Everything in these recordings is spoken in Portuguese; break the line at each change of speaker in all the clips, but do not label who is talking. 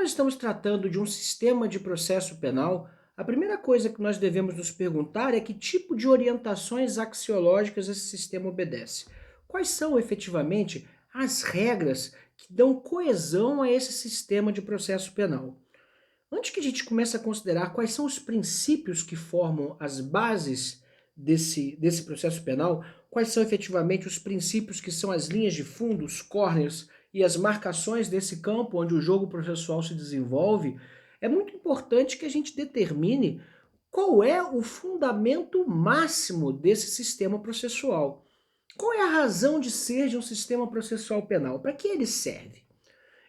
nós estamos tratando de um sistema de processo penal, a primeira coisa que nós devemos nos perguntar é que tipo de orientações axiológicas esse sistema obedece. Quais são, efetivamente, as regras que dão coesão a esse sistema de processo penal? Antes que a gente comece a considerar quais são os princípios que formam as bases desse processo penal, quais são efetivamente os princípios que são as linhas de fundo, os corners e as marcações desse campo onde o jogo processual se desenvolve, é muito importante que a gente determine qual é o fundamento máximo desse sistema processual. Qual é a razão de ser de um sistema processual penal? Para que ele serve?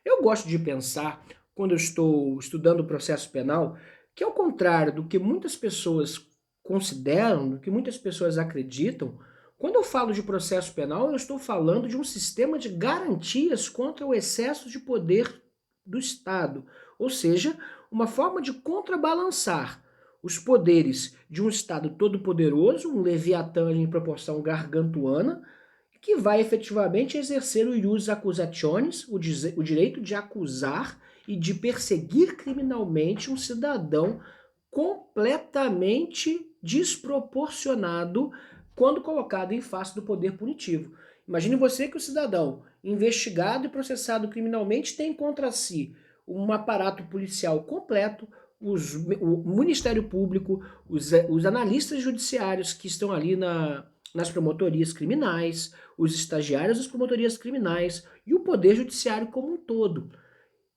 Eu gosto de pensar, quando eu estou estudando o processo penal, que ao contrário do que muitas pessoas consideram, do que muitas pessoas acreditam, quando eu falo de processo penal, eu estou falando de um sistema de garantias contra o excesso de poder do Estado, ou seja, uma forma de contrabalançar os poderes de um Estado todo-poderoso, um Leviatã em proporção gargantuana, que vai efetivamente exercer o ius accusationis, o direito de acusar e de perseguir criminalmente um cidadão completamente desproporcionado quando colocado em face do poder punitivo. Imagine você que o cidadão, investigado e processado criminalmente, tem contra si um aparato policial completo, o Ministério Público, os analistas judiciários que estão ali nas promotorias criminais, os estagiários das promotorias criminais e o Poder Judiciário como um todo.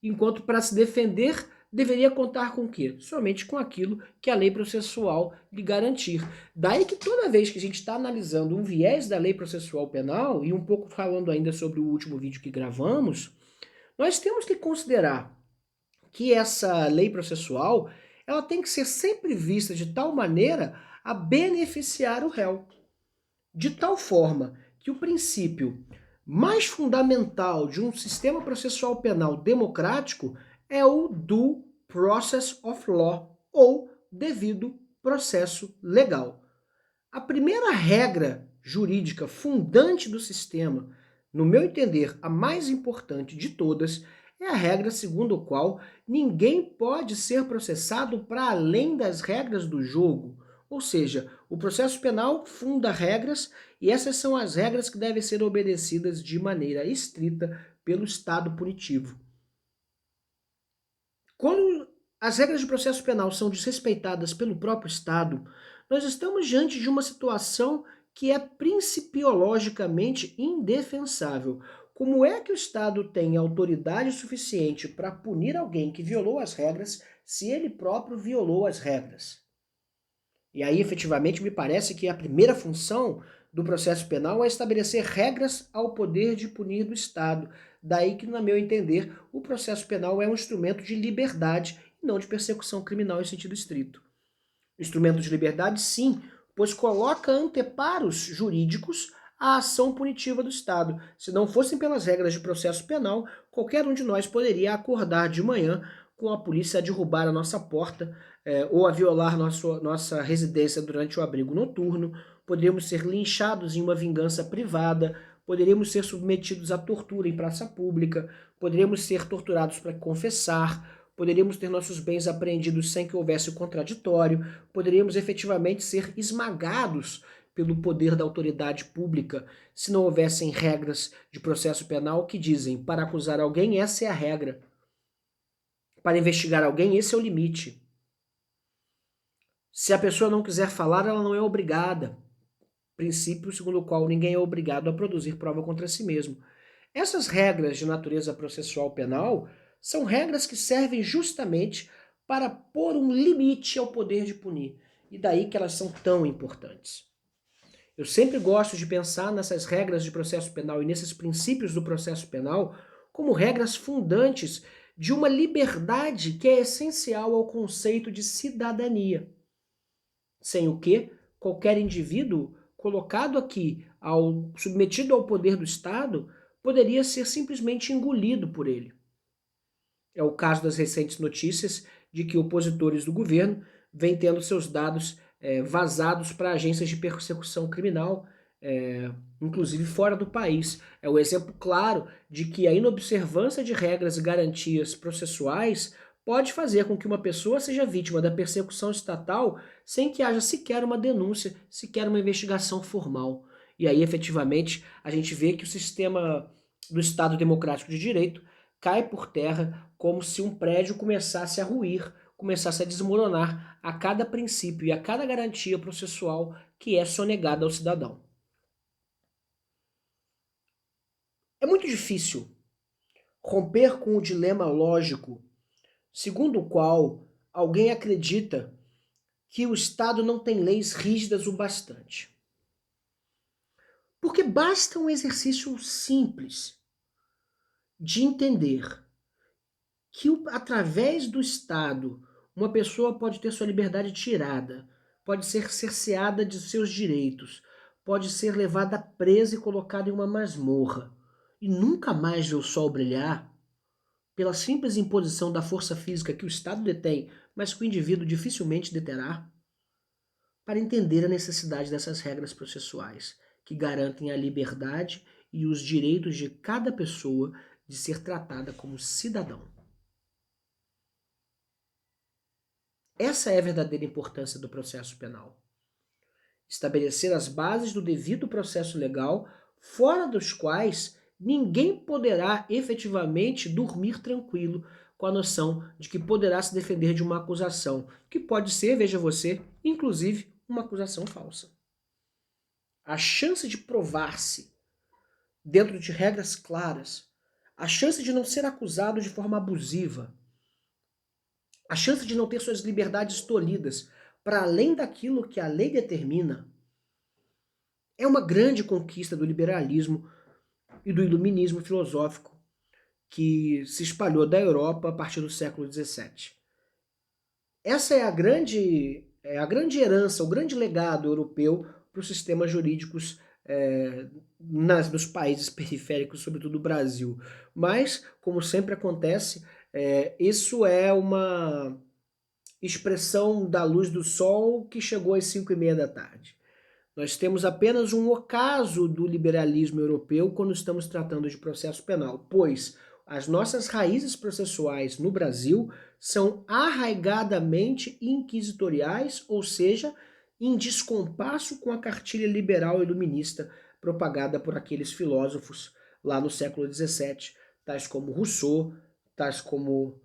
Enquanto para se defender deveria contar com o quê? Somente com aquilo que a lei processual lhe garantir. Daí que toda vez que a gente está analisando um viés da lei processual penal, e um pouco falando ainda sobre o último vídeo que gravamos, nós temos que considerar que essa lei processual ela tem que ser sempre vista de tal maneira a beneficiar o réu. De tal forma que o princípio mais fundamental de um sistema processual penal democrático é o due process of law, ou devido processo legal. A primeira regra jurídica fundante do sistema, no meu entender, a mais importante de todas, é a regra segundo a qual ninguém pode ser processado para além das regras do jogo. Ou seja, o processo penal funda regras e essas são as regras que devem ser obedecidas de maneira estrita pelo Estado punitivo. Quando as regras de processo penal são desrespeitadas pelo próprio Estado, nós estamos diante de uma situação que é principiologicamente indefensável. Como é que o Estado tem autoridade suficiente para punir alguém que violou as regras se ele próprio violou as regras? E aí, efetivamente, me parece que a primeira função do processo penal é estabelecer regras ao poder de punir do Estado. Daí que, no meu entender, o processo penal é um instrumento de liberdade e não de persecução criminal em sentido estrito. Instrumento de liberdade, sim, pois coloca anteparos jurídicos à ação punitiva do Estado. Se não fossem pelas regras de processo penal, qualquer um de nós poderia acordar de manhã com a polícia a derrubar a nossa porta ou a violar nossa residência durante o abrigo noturno, poderíamos ser linchados em uma vingança privada, poderíamos ser submetidos à tortura em praça pública, poderíamos ser torturados para confessar, poderíamos ter nossos bens apreendidos sem que houvesse o contraditório, poderíamos efetivamente ser esmagados pelo poder da autoridade pública se não houvessem regras de processo penal que dizem para acusar alguém essa é a regra, para investigar alguém esse é o limite. Se a pessoa não quiser falar, ela não é obrigada. Princípio segundo o qual ninguém é obrigado a produzir prova contra si mesmo. Essas regras de natureza processual penal são regras que servem justamente para pôr um limite ao poder de punir. E daí que elas são tão importantes. Eu sempre gosto de pensar nessas regras de processo penal e nesses princípios do processo penal como regras fundantes de uma liberdade que é essencial ao conceito de cidadania. Sem o que, qualquer indivíduo colocado aqui, submetido ao poder do Estado, poderia ser simplesmente engolido por ele. É o caso das recentes notícias de que opositores do governo vêm tendo seus dados vazados para agências de persecução criminal, inclusive fora do país. É o exemplo claro de que a inobservância de regras e garantias processuais pode fazer com que uma pessoa seja vítima da persecução estatal sem que haja sequer uma denúncia, sequer uma investigação formal. E aí, efetivamente, a gente vê que o sistema do Estado Democrático de Direito cai por terra como se um prédio começasse a ruir, começasse a desmoronar a cada princípio e a cada garantia processual que é sonegada ao cidadão. É muito difícil romper com o dilema lógico segundo o qual alguém acredita que o Estado não tem leis rígidas o bastante. Porque basta um exercício simples de entender que através do Estado uma pessoa pode ter sua liberdade tirada, pode ser cerceada de seus direitos, pode ser levada presa e colocada em uma masmorra e nunca mais ver o sol brilhar pela simples imposição da força física que o Estado detém, mas que o indivíduo dificilmente deterá, para entender a necessidade dessas regras processuais que garantem a liberdade e os direitos de cada pessoa de ser tratada como cidadão. Essa é a verdadeira importância do processo penal. Estabelecer as bases do devido processo legal, fora dos quais ninguém poderá efetivamente dormir tranquilo com a noção de que poderá se defender de uma acusação, que pode ser, veja você, inclusive uma acusação falsa. A chance de provar-se dentro de regras claras, a chance de não ser acusado de forma abusiva, a chance de não ter suas liberdades tolhidas para além daquilo que a lei determina, é uma grande conquista do liberalismo e do iluminismo filosófico que se espalhou da Europa a partir do século XVII. Essa é a grande herança, o grande legado europeu para os sistemas jurídicos nos países periféricos, sobretudo o Brasil. Mas, como sempre acontece, isso é uma expressão da luz do sol que chegou às 5:30 da tarde. Nós temos apenas um ocaso do liberalismo europeu quando estamos tratando de processo penal, pois as nossas raízes processuais no Brasil são arraigadamente inquisitoriais, ou seja, em descompasso com a cartilha liberal iluminista propagada por aqueles filósofos lá no século XVII, tais como Rousseau, tais como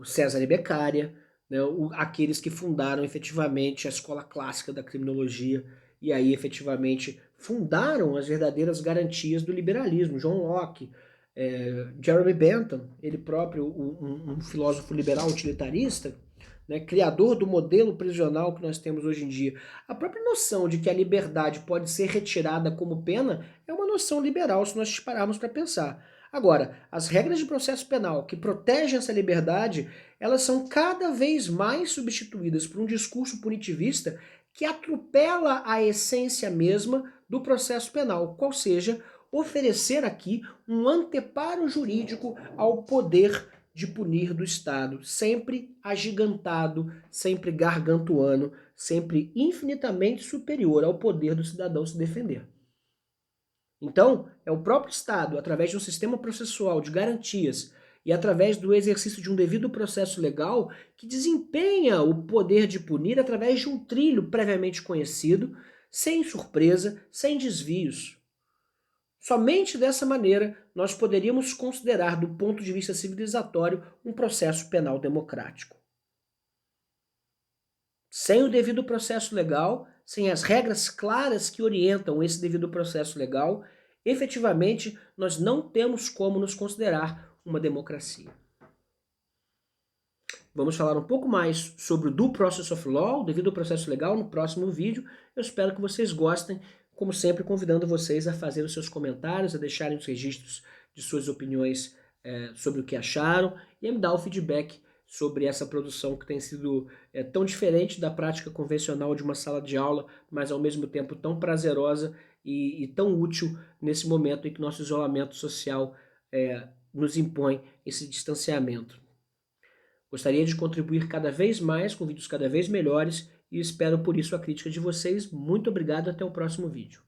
César e Beccaria, né, aqueles que fundaram efetivamente a escola clássica da criminologia e aí efetivamente fundaram as verdadeiras garantias do liberalismo. John Locke, Jeremy Bentham, ele próprio um filósofo liberal utilitarista, né, criador do modelo prisional que nós temos hoje em dia. A própria noção de que a liberdade pode ser retirada como pena é uma noção liberal se nós pararmos para pensar. Agora, as regras de processo penal que protegem essa liberdade, elas são cada vez mais substituídas por um discurso punitivista que atropela a essência mesma do processo penal, qual seja oferecer aqui um anteparo jurídico ao poder de punir do Estado, sempre agigantado, sempre gargantuano, sempre infinitamente superior ao poder do cidadão se defender. Então, é o próprio Estado, através de um sistema processual de garantias e através do exercício de um devido processo legal, que desempenha o poder de punir através de um trilho previamente conhecido, sem surpresa, sem desvios. Somente dessa maneira nós poderíamos considerar, do ponto de vista civilizatório, um processo penal democrático. Sem o devido processo legal, sem as regras claras que orientam esse devido processo legal, efetivamente nós não temos como nos considerar uma democracia. Vamos falar um pouco mais sobre o Due Process of Law, o devido processo legal, no próximo vídeo. Eu espero que vocês gostem, como sempre convidando vocês a fazer os seus comentários, a deixarem os registros de suas opiniões sobre o que acharam e a me dar o feedback sobre essa produção que tem sido tão diferente da prática convencional de uma sala de aula, mas ao mesmo tempo tão prazerosa e tão útil nesse momento em que nosso isolamento social nos impõe esse distanciamento. Gostaria de contribuir cada vez mais com vídeos cada vez melhores e espero por isso a crítica de vocês. Muito obrigado, até o próximo vídeo.